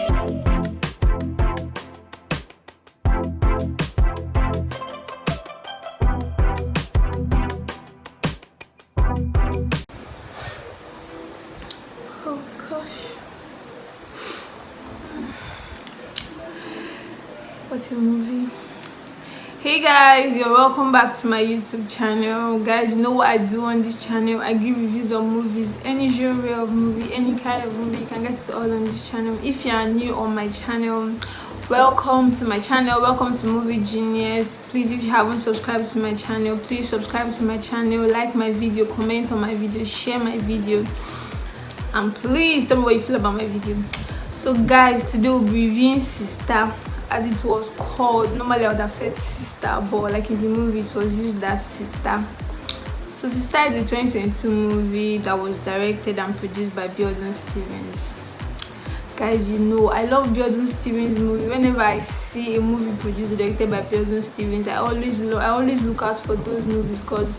Oh gosh. What a movie. Hey guys, you're welcome back to my YouTube channel. Guys, you know what I do on this channel? I give reviews of movies, any genre of movie, any kind of movie. You can get it all on this channel. If you are new on my channel, welcome to my channel. Welcome to Movie Genius. Please, if you haven't subscribed to my channel, please subscribe to my channel, like my video, comment on my video, share my video, and please tell me what you feel about my video. So guys, today we'll be reviewing Sista, as it was called. Normally I would have said Sista, but like in the movie it was used as Sista. So Sista is a 2022 movie that was directed and produced by Biodun Stephen. Guys, you know I love Biodun Stephen's movie. Whenever I see a movie produced or directed by Biodun Stephen, I always look out for those movies because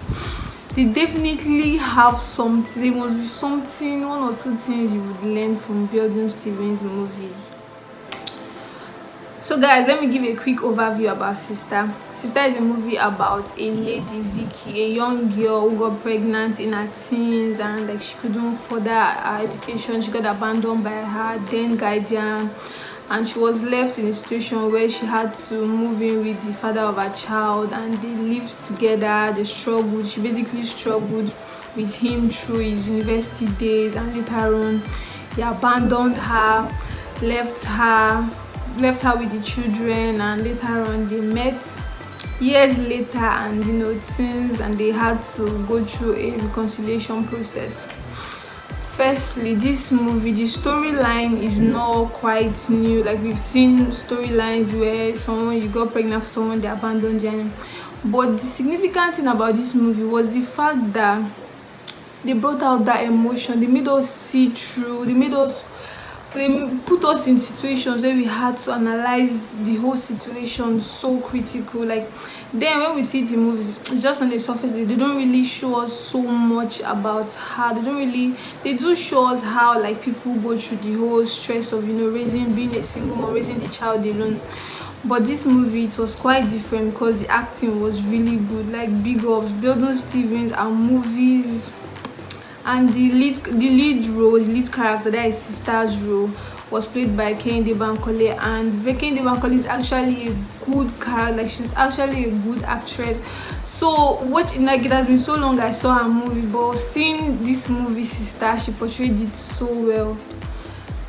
they definitely have something. There must be something, one or two things you would learn from Biodun Stephen's movies. So guys, let me give you a quick overview about Sista. Sista is a movie about a lady, Vicky, a young girl who got pregnant in her teens, and like she couldn't further her education. She got abandoned by her then guardian, and she was left in a situation where she had to move in with the father of her child, and they lived together. They struggled. She basically struggled with him through his university days, and later on he abandoned her, left her with the children, and later on they met years later, and you know, things, and they had to go through a reconciliation process. Firstly, this movie, the storyline is not quite new. Like we've seen storylines where you got pregnant for someone, they abandoned you, but the significant thing about this movie was the fact that they brought out that emotion. They made us see through. They put us in situations where we had to analyze the whole situation, so critical. Like then when we see it in movies, it's just on the surface. They don't really show us so much about how they do show us how like people go through the whole stress of, you know, being a single mom, raising the child alone. But this movie, it was quite different because the acting was really good. Like big ups, Biodun Stevens and movies. And the lead character, that is Sista's role, was played by Kehinde Bankole, and Kehinde Bankole is actually a good character. Like she's actually a good actress. So it has been so long I saw her movie, but seeing this movie Sista, she portrayed it so well.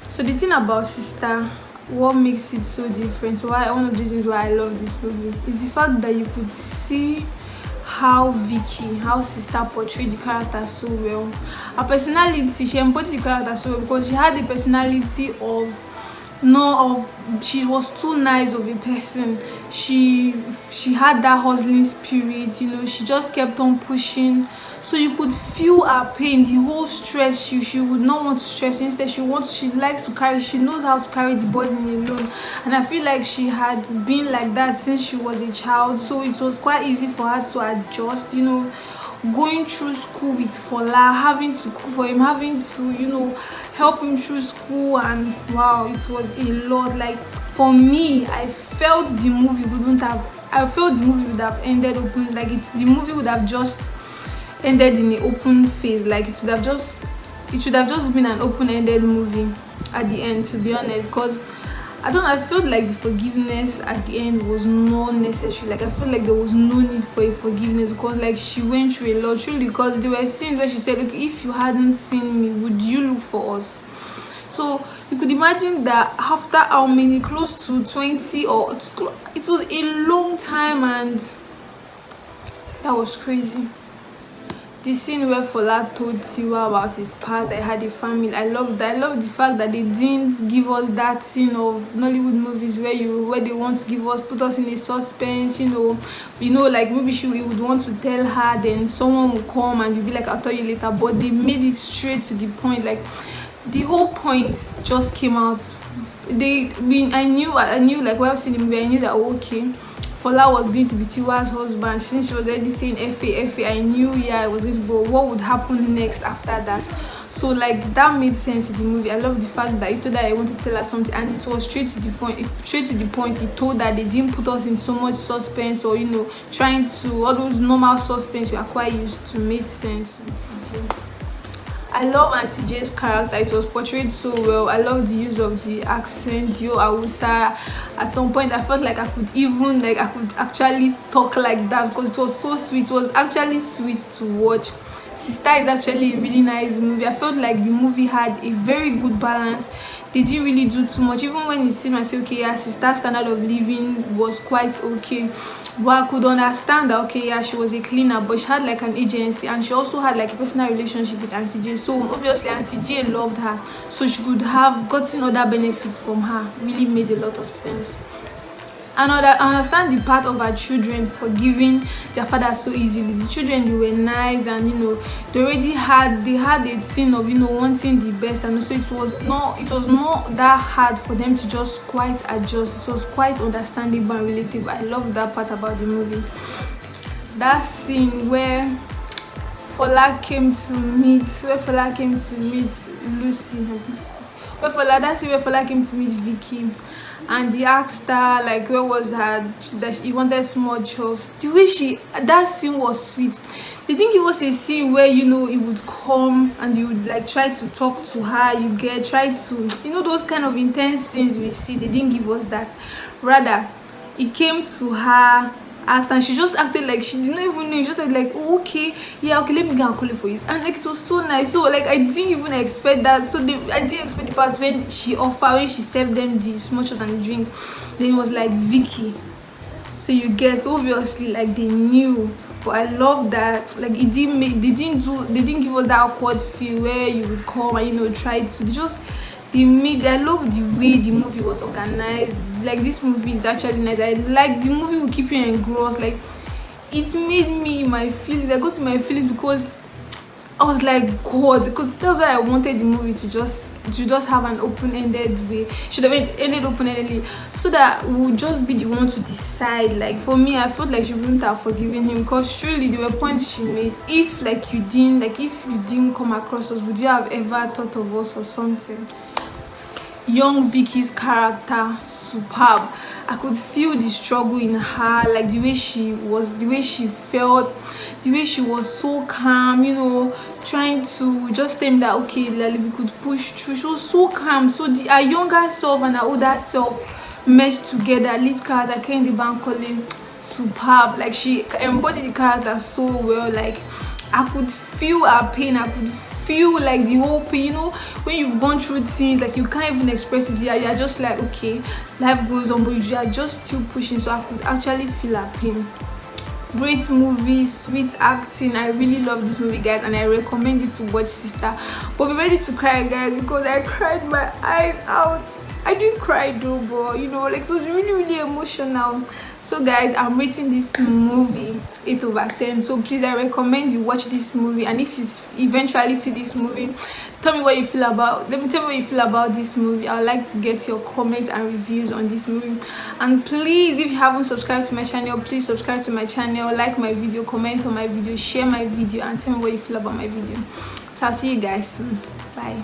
So the thing about Sista, what makes it so different, one of the reasons why I love this movie, is the fact that you could see how Sista portrayed the character so well. Her personality, she embodied the character so well because she had the personality she was too nice of a person. She had that hustling spirit, you know. She just kept on pushing, so you could feel her pain, the whole stress. She would not want to stress. Instead, she likes to carry. She knows how to carry the burden alone, and I feel like she had been like that since she was a child, so it was quite easy for her to adjust, you know. Going through school with Fola, having to cook for him, having to, you know, help him through school, and wow, it was a lot. Like for me, I felt the movie would have ended open. Like the movie would have just ended in an open phase. Like it should have just been an open-ended movie at the end, to be honest, because I felt like the forgiveness at the end was not necessary. Like I felt like there was no need for a forgiveness because like she went through a lot, truly, because there were scenes where she said, look, if you hadn't seen me, would you look for us? So you could imagine that after how many, close to 20, or it was a long time, and that was crazy. The scene where Fola told Tiwa about his past, I had a family. I loved that. I love the fact that they didn't give us that scene of Nollywood movies where they want to put us in a suspense, you know, like maybe she would want to tell her, then someone will come and you'll be like, I'll tell you later. But they made it straight to the point. Like the whole point just came out. I knew like while seeing the movie, I knew that okay, Fola was going to be Tiwa's husband. Since she was already saying F.A., I knew, yeah, it was going to be, but what would happen next after that? So like that made sense in the movie. I love the fact that he told her he wanted to tell her something, and it was straight to the point. Straight to the point. He told that they didn't put us in so much suspense, or trying to all those normal suspense we are quite used to. Made sense with TJ. I love Auntie J's character. It was portrayed so well. I love the use of the accent, Dio Awusa. At some point, I felt like I could actually talk like that because it was so sweet. It was actually sweet to watch. Sista is actually a really nice movie. I felt like the movie had a very good balance. They didn't really do too much. Even when it seemed I say, okay, yeah, Sista's standard of living was quite okay. But I could understand that, okay, yeah, she was a cleaner, but she had like an agency, and she also had like a personal relationship with Auntie J. So obviously Auntie J loved her, so she could have gotten other benefits from her. Really made a lot of sense. And I understand the part of our children forgiving their father so easily. The children, they were nice, and they already had a thing of wanting the best, and so it was not that hard for them to just quite adjust. It was quite understandable and relatable. I love that part about the movie. That scene where Fola came to meet Lucy. Where Fola came to meet Vicky. And he asked her like where was her, that he wanted small chops. The way that scene was sweet. They didn't give us a scene where he would come and you would like try to talk to her, try to those kind of intense scenes we see. They didn't give us that. Rather, he came to her, asked, and she just acted like she didn't even know. She just said like, oh, okay, yeah, okay, let me go and call it for you. And like it was so nice. So like I didn't even expect that. So I didn't expect the part when she served them the small shots and the drink. Then it was like Vicky. So you get, obviously like they knew. But I love that like they didn't give us that awkward feel where you would come and try to I love the way the movie was organized. Like this movie is actually nice. I like the movie will keep you engrossed. Like it made me in my feelings. I got in my feelings because I was like, God, because that's why I wanted the movie to just have an open-ended way. Should have ended open-endedly, so that we'll just be the one to decide. Like for me, I felt like she wouldn't have forgiven him, because truly there were points she made. If you didn't come across us, would you have ever thought of us or something? Young Vicky's character, superb. I could feel the struggle in her, like the way she felt, the way she was so calm, trying to just tell me that okay, like, we could push through. She was so calm. So her younger self and her older self merged together. Lead character Kehinde Bankole, superb. Like she embodied the character so well. Like I could feel her pain. I could feel like the whole pain, when you've gone through things like you can't even express it. You're just like, okay, life goes on, but you are just still pushing. So I could actually feel her pain. Great movie, sweet acting. I really love this movie, guys, and I recommend you to watch Sista. But be ready to cry, guys, because I cried my eyes out. I didn't cry though, but like it was really, really emotional. So guys, I'm rating this movie 8/10. So please, I recommend you watch this movie, and if you eventually see this movie, tell me what you feel about. Let me tell me what you feel about this movie. I would like to get your comments and reviews on this movie. And please, if you haven't subscribed to my channel, please subscribe to my channel, like my video, comment on my video, share my video, and tell me what you feel about my video. So I'll see you guys soon. Bye.